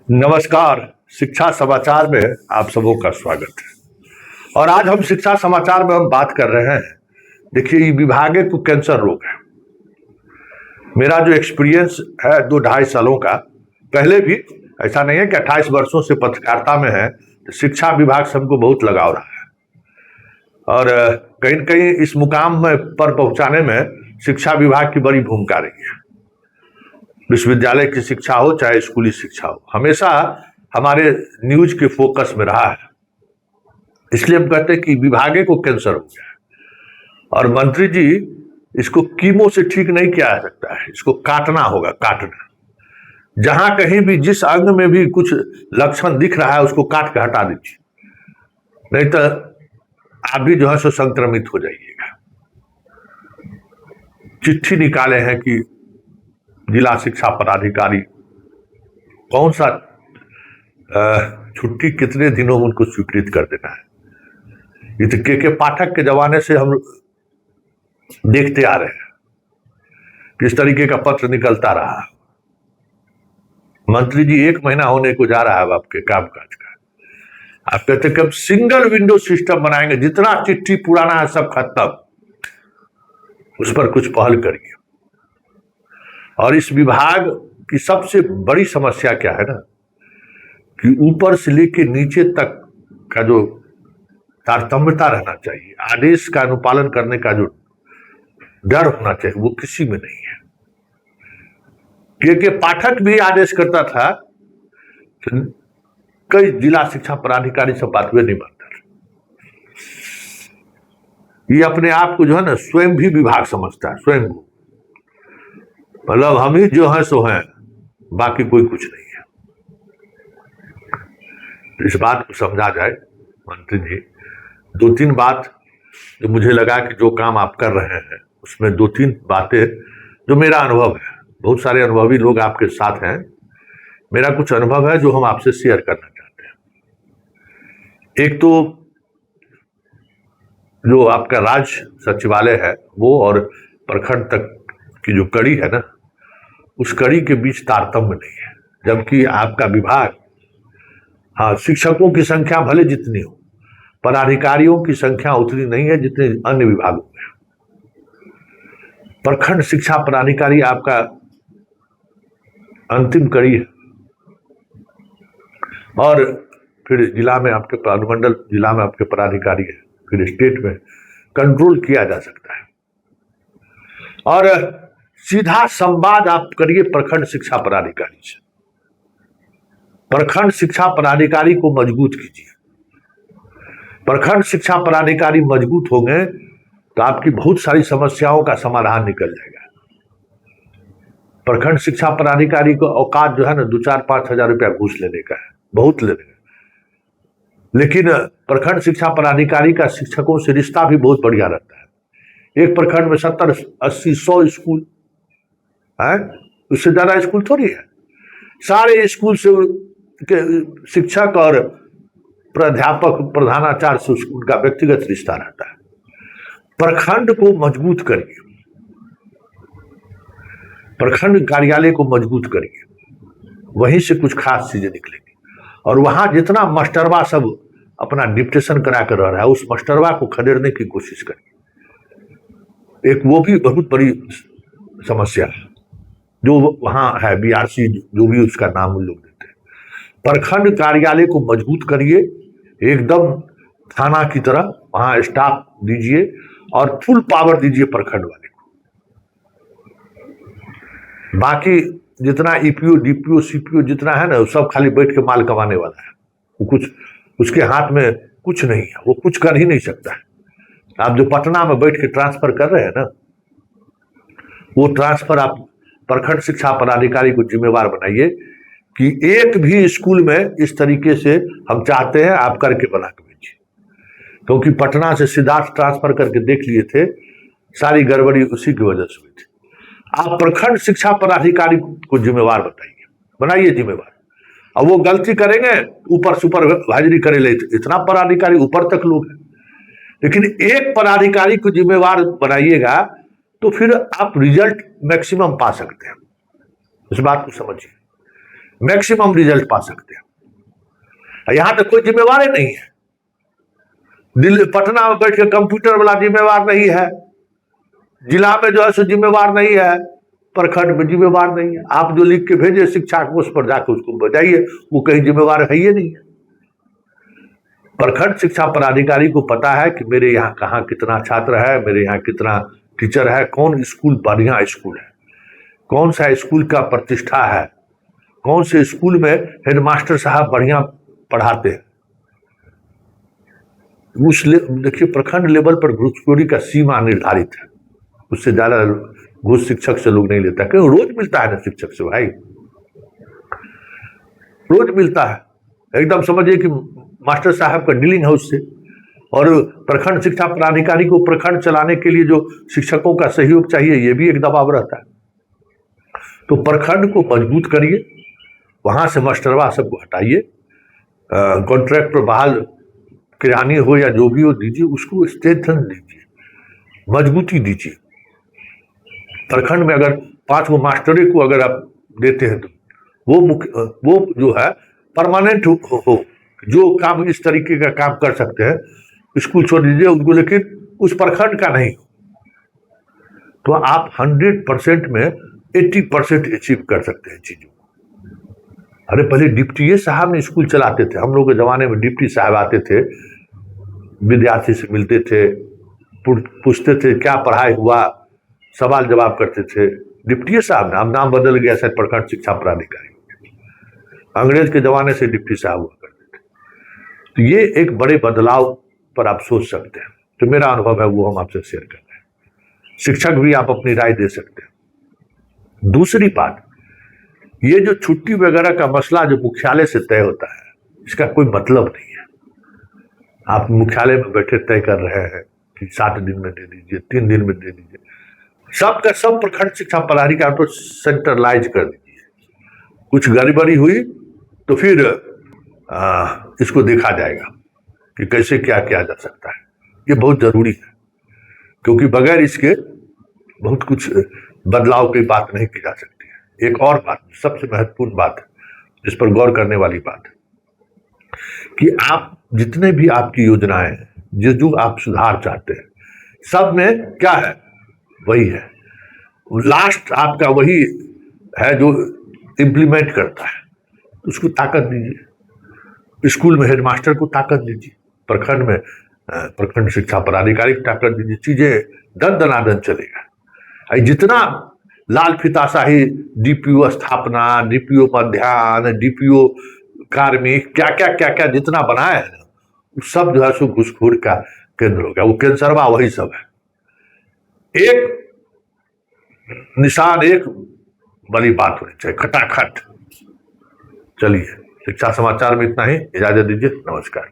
नमस्कार। शिक्षा समाचार में आप सबों का स्वागत है। और आज हम शिक्षा समाचार में हम बात कर रहे हैं। देखिए, ये विभागे को कैंसर रोग है। मेरा जो एक्सपीरियंस है 2-2.5 सालों का, पहले भी ऐसा नहीं है कि 28 वर्षों से पत्रकारिता में है, तो शिक्षा विभाग से हमको बहुत लगाव रहा है। और कहीं न कहीं इस मुकाम में पर पहुंचाने में शिक्षा विभाग की बड़ी भूमिका रही है। विश्वविद्यालय की शिक्षा हो चाहे स्कूली शिक्षा हो, हमेशा हमारे न्यूज के फोकस में रहा है। इसलिए हम कहते हैं कि विभागे को कैंसर हो गया है और मंत्री जी इसको कीमो से ठीक नहीं किया जा सकता है, इसको काटना होगा, काटना। जहां कहीं भी जिस अंग में भी कुछ लक्षण दिख रहा है उसको काट के हटा दीजिए, नहीं तो आप भी जो है सो संक्रमित हो जाइएगा। चिट्ठी निकाले हैं कि जिला शिक्षा पदाधिकारी कौन सा छुट्टी कितने दिनों में उनको स्वीकृत कर देना है। ये तो के पाठक के जमाने से हम देखते आ रहे हैं, किस तरीके का पत्र निकलता रहा। मंत्री जी 1 महीना होने को जा रहा है आपके कामकाज का, आप कहते कि हम सिंगल विंडो सिस्टम बनाएंगे, जितना चिट्ठी पुराना है सब खत्म, उस पर कुछ पहल करिए। और इस विभाग की सबसे बड़ी समस्या क्या है ना, कि ऊपर से लेके नीचे तक का जो तारतम्यता रहना चाहिए, आदेश का अनुपालन करने का जो डर होना चाहिए, वो किसी में नहीं है। क्योंकि पाठक भी आदेश करता था, कई जिला शिक्षा पदाधिकारी सब बात में नहीं मानता था। ये अपने आप को जो है ना स्वयं भी विभाग समझता है, स्वयं को, मतलब हम ही जो है सो हैं, बाकी कोई कुछ नहीं है। इस बात को समझा जाए। मंत्री जी 2-3 बात जो मुझे लगा कि जो काम आप कर रहे हैं उसमें 2-3 बातें जो मेरा अनुभव है, बहुत सारे अनुभवी लोग आपके साथ हैं, मेरा कुछ अनुभव है जो हम आपसे शेयर करना चाहते हैं। एक तो जो आपका राज्य सचिवालय है वो और प्रखंड तक की जो कड़ी है ना, उस कड़ी के बीच तारतम्य नहीं है। जबकि आपका विभाग, हाँ, शिक्षकों की संख्या भले जितनी हो, पदाधिकारियों की संख्या उतनी नहीं है जितने अन्य विभागों में। प्रखंड शिक्षा पदाधिकारी आपका अंतिम कड़ी है, और फिर जिला में आपके अनुमंडल जिला में आपके पदाधिकारी है, फिर स्टेट में कंट्रोल किया जा सकता है। और सीधा संवाद आप करिए प्रखंड शिक्षा पदाधिकारी से। प्रखंड शिक्षा पदाधिकारी को मजबूत कीजिए। प्रखंड शिक्षा पदाधिकारी मजबूत होंगे तो आपकी बहुत सारी समस्याओं का समाधान निकल जाएगा। प्रखंड शिक्षा पदाधिकारी को औकात जो है ना 2-4-5 हजार रुपया घूस लेने का है, बहुत लेने का। लेकिन प्रखंड शिक्षा पदाधिकारी का शिक्षकों से रिश्ता भी बहुत बढ़िया रहता है। एक प्रखंड में 70-80-100 स्कूल है, उससे ज्यादा स्कूल थोड़ी है। सारे स्कूल से के शिक्षक और प्राध्यापक प्रधानाचार्य से स्कूल का व्यक्तिगत रिश्ता रहता है। प्रखंड को मजबूत करिए, प्रखंड कार्यालय को मजबूत करिए, वहीं से कुछ खास चीजें निकलेंगी। और वहां जितना मास्टरवा सब अपना डिप्टेशन करा कर रह रहा है, उस मास्टरवा को खदेड़ने की कोशिश करिए। एक वो भी बहुत बड़ी समस्या है जो वहां है, बीआरसी जो भी उसका नाम उन लोग देते हैं। प्रखंड कार्यालय को मजबूत करिए, एकदम थाना की तरह वहां स्टाफ दीजिए और फुल पावर दीजिए प्रखंड वाले को। बाकी जितना ईपीओ डीपीओ सीपीओ जितना है ना, सब खाली बैठ के माल कमाने वाला है। वो कुछ उसके हाथ में कुछ नहीं है, वो कुछ कर ही नहीं सकता है। आप जो पटना में बैठ के ट्रांसफर कर रहे हैं ना, वो ट्रांसफर आप प्रखंड शिक्षा पदाधिकारी को जिम्मेवार बनाइए कि एक भी स्कूल में इस तरीके से हम चाहते हैं आप करके बना के भेजिए। क्योंकि पटना से सिद्धार्थ ट्रांसफर करके देख लिए थे, सारी गड़बड़ी उसी की वजह से हुई थी। आप प्रखंड शिक्षा पदाधिकारी को जिम्मेवार बनाइए जिम्मेवार। और वो गलती करेंगे, ऊपर सुपरवाइजरी करे ले, इतना पदाधिकारी ऊपर तक लोग हैं, लेकिन एक पदाधिकारी को जिम्मेवार बनाइएगा तो फिर आप रिजल्ट मैक्सिमम पा सकते हैं। इस बात को समझिए। मैक्सिमम रिजल्ट पा सकते हैं। यहां तक कोई जिम्मेवार नहीं है। दिल्ली पटना में बैठ के कंप्यूटर वाला जिम्मेवार नहीं है, जिला में जो है सो जिम्मेवार नहीं है, प्रखंड में जिम्मेवार नहीं है। आप जो लिख के भेजे शिक्षा को, उस पर जाकर उसको बजाइए, वो कहीं जिम्मेवार है ही नहीं है। प्रखंड शिक्षा पदाधिकारी को पता है कि मेरे यहाँ कहाँ कितना छात्र है, मेरे यहाँ कितना टीचर है, कौन स्कूल बढ़िया स्कूल है, कौन सा स्कूल का प्रतिष्ठा है, कौन से स्कूल में हेडमास्टर साहब बढ़िया पढ़ाते हैं। उस देखिए प्रखंड लेवल पर घूसखोरी का सीमा निर्धारित है, उससे ज्यादा घूस शिक्षक से लोग नहीं लेता, क्योंकि रोज मिलता है ना शिक्षक से भाई, रोज मिलता है। एकदम समझिए कि मास्टर साहब का डीलिंग है उससे। और प्रखंड शिक्षा पदाधिकारी को प्रखंड चलाने के लिए जो शिक्षकों का सहयोग चाहिए, ये भी एक दबाव रहता है। तो प्रखंड को मजबूत करिए, वहां से मास्टरवा सबको हटाइए, कॉन्ट्रैक्ट पर बहाल किरानी हो या जो भी हो दीजिए, उसको स्ट्रेंथन दीजिए, मजबूती दीजिए। प्रखंड में अगर 5 गो मास्टरे को अगर आप देते हैं तो वो जो है परमानेंट हो, जो काम इस तरीके का काम कर सकते हैं, स्कूल छोड़ दीजिए उनको, लेकिन उस प्रखंड का नहीं, तो आप 100% में 80% अचीव कर सकते हैं चीजों। अरे पहले डिप्टी साहब ने स्कूल चलाते थे, हम लोग के जमाने में डिप्टी साहब आते थे, विद्यार्थी से मिलते थे, पूछते थे क्या पढ़ाई हुआ, सवाल जवाब करते थे। डिप्टी साहब ने, अब नाम बदल गया शायद, प्रखंड शिक्षा पदाधिकारी, अंग्रेज के जमाने से डिप्टी साहब हुआ करते थे। तो ये एक बड़े बदलाव पर आप सोच सकते हैं। तो मेरा अनुभव है वो हम आपसे शेयर कर रहे हैं, शिक्षक भी आप अपनी राय दे सकते हैं। दूसरी बात, ये जो छुट्टी वगैरह का मसला जो मुख्यालय से तय होता है, इसका कोई मतलब नहीं है। आप मुख्यालय में बैठे तय कर रहे हैं कि 7 दिन में दे दीजिए, 3 दिन में दे दीजिए, सब का सब प्रखंड शिक्षा पदाधिकारी को सेंट्रलाइज कर दीजिए। कुछ गड़बड़ी हुई तो फिर इसको देखा जाएगा कि कैसे क्या किया जा सकता है। ये बहुत जरूरी है, क्योंकि बगैर इसके बहुत कुछ बदलाव की बात नहीं की जा सकती है। एक और बात, सबसे महत्वपूर्ण बात, जिस पर गौर करने वाली बात है कि आप जितने भी आपकी योजनाएं, जो आप सुधार चाहते हैं, सब में क्या है, वही है, लास्ट आपका वही है जो इंप्लीमेंट करता है। उसको ताकत दीजिए, स्कूल में हेडमास्टर को ताकत दीजिए, प्रखंड में प्रखंड शिक्षा पदाधिकारी को ताकत दीजिए, चीजें दनादन चलेगा। जितना लाल फीताशाही, डीपीओ स्थापना, डीपीओ मध्याह्न, डीपीओ कार्मिक, क्या क्या क्या क्या जितना बनाया है ना, सब जो है सो घूसखोर का केंद्र हो गया। वो कैंसरवा वही सब है, एक निशान, एक बड़ी बात होनी चाहिए, खटाखट। चलिए, शिक्षा समाचार में इतना ही, इजाजत दीजिए, नमस्कार।